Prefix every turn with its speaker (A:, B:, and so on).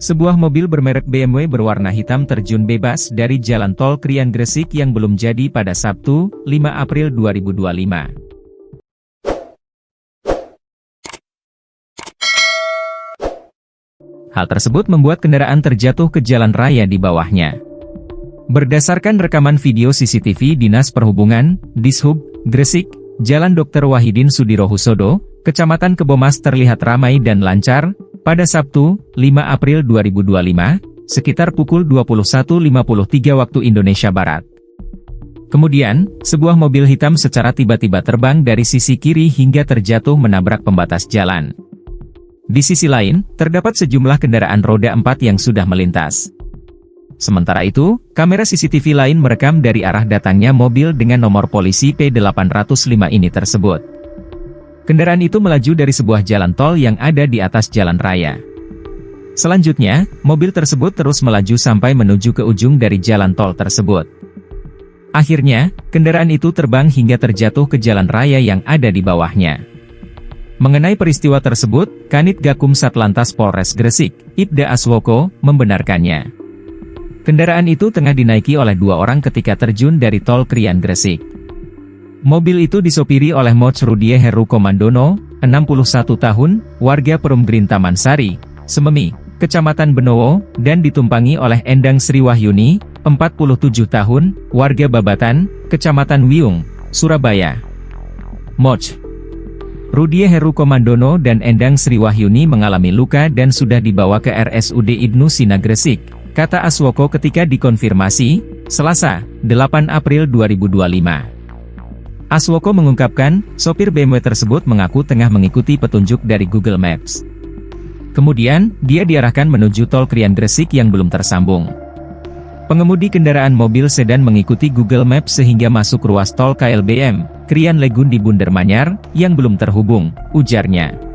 A: Sebuah mobil bermerek BMW berwarna hitam terjun bebas dari Jalan Tol Krian Gresik yang belum jadi pada Sabtu, 5 April 2025. Hal tersebut membuat kendaraan terjatuh ke jalan raya di bawahnya. Berdasarkan rekaman video CCTV Dinas Perhubungan, Dishub, Gresik, Jalan Dr. Wahidin Sudirohusodo, Kecamatan Kebomas terlihat ramai dan lancar, pada Sabtu, 5 April 2025, sekitar pukul 21.53 waktu Indonesia Barat. Kemudian, sebuah mobil hitam secara tiba-tiba terbang dari sisi kiri hingga terjatuh menabrak pembatas jalan. Di sisi lain, terdapat sejumlah kendaraan roda 4 yang sudah melintas. Sementara itu, kamera CCTV lain merekam dari arah datangnya mobil dengan nomor polisi P805 ini tersebut. Kendaraan itu melaju dari sebuah jalan tol yang ada di atas jalan raya. Selanjutnya, mobil tersebut terus melaju sampai menuju ke ujung dari jalan tol tersebut. Akhirnya, kendaraan itu terbang hingga terjatuh ke jalan raya yang ada di bawahnya. Mengenai peristiwa tersebut, Kanit Gakum Satlantas Polres Gresik, Ibda Aswoko, membenarkannya. Kendaraan itu tengah dinaiki oleh 2 orang ketika terjun dari tol Krian Gresik. Mobil itu disopiri oleh Moch Rudie Heru Komandono, 61 tahun, warga Perum Green Taman Sari, Sememi, Kecamatan Benowo, dan ditumpangi oleh Endang Sri Wahyuni, 47 tahun, warga Babatan, Kecamatan Wiyung, Surabaya. Moch Rudie Heru Komandono dan Endang Sri Wahyuni mengalami luka dan sudah dibawa ke RSUD Ibnu Sina Gresik, kata Aswoko ketika dikonfirmasi, Selasa, 8 April 2025. Aswoko mengungkapkan, sopir BMW tersebut mengaku tengah mengikuti petunjuk dari Google Maps. Kemudian, dia diarahkan menuju tol Krian Gresik yang belum tersambung. Pengemudi kendaraan mobil sedan mengikuti Google Maps sehingga masuk ruas tol KLBM, Krian Legun di Bundermanyar, yang belum terhubung, ujarnya.